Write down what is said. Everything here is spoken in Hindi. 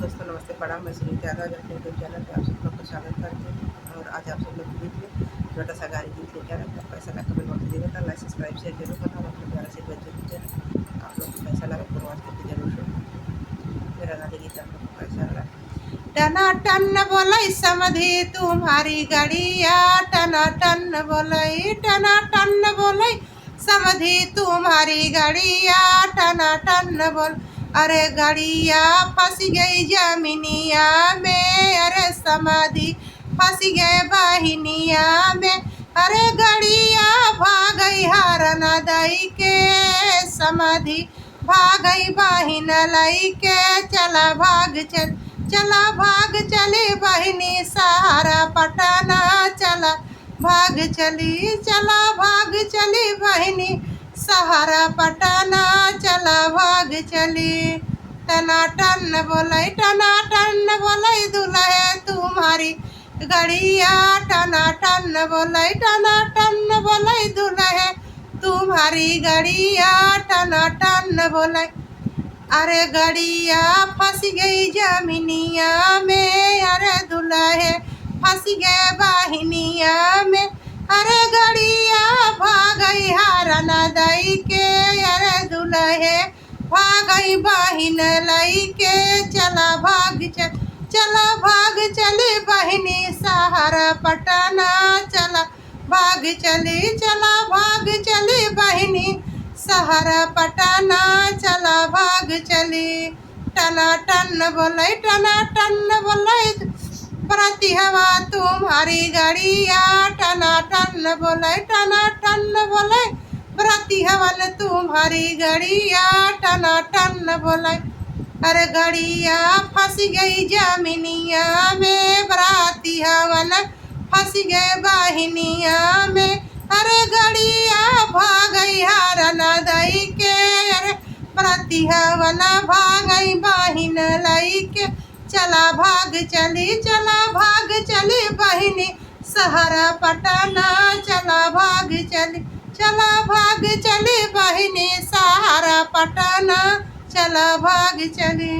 दोस्तों नमस्ते प्रणाम। मैं सुनीता यादव अपने यूट्यूब चैनल पे आप सब लोग का स्वागत करती हूँ। और आज आप सब लोग के बीच में छोटा सा गाड़ी गीत लेकर आए। आपको कैसा लगा कमेंट बॉक्स में देगा, लाइक सब्सक्राइब शेयर जरूर करना और अपने प्यार से जरूर चैनल आप लोग को कैसा लगा पूरा करके जरूर सुनो। मेरा गाड़ी गीत आप लोग को कैसा लगा। टना टन बोलाई समधी तुम्हारी गड़िया, टना टन बोलाई, टना टन बोलाई समधी तुम्हारी गड़िया, टना टन बोल। अरे गड़िया फंस गई जमीनिया में, अरे समाधि फंस गए बहिनिया में। अरे गड़िया भाग गई हरन दई के, समाधि भाग गई बहिन लई के। चला भाग चल, चला भाग चली बहिनी सहारा पटना, चला भाग चली, चला भाग चली बहिनी सहारा पटना, चला भाग चली। टना टन बोलाई, टना टन बोलाई दुल्हे तुम्हारी गड़िया, टना टन बोलाई, टना टन बोलाई दुल्हे तुम्हारी गड़िया, टना टन बोलाई। अरे गड़िया फंस गई जमीनिया में, अरे दुल्हे फंस गए बहिनिया में। अरे गड़िया भाग गई हरन दई के, अरे दुल्हे भाग गई बहिन लई के। चला भाग चल, चला भाग चली बहिनी सहारा पटना, चला भाग चली, चला भाग चली बहिनी सहारा पटना, चला भाग चली। टना टन बोलाई, टना टन बोलाई प्रति हवा तुम्हारी गड़िया, टना टन बोलाई, टना टन बोलाई प्रति हवन तुम्हारी गड़िया, टना टन बोलाई। अरे गड़िया फंस गई जमीनिया में, बराती हवन फंस गए बहिनिया में। अरे गड़िया भाग गई हरन दई के, अरे प्रति हवन भाग गई बहिन लई के। चला भाग चली, चला भाग चली बहिनी सहारा पटना, चला भाग चली, चला भाग चली बहिनी सहारा पटना, चला भाग चली।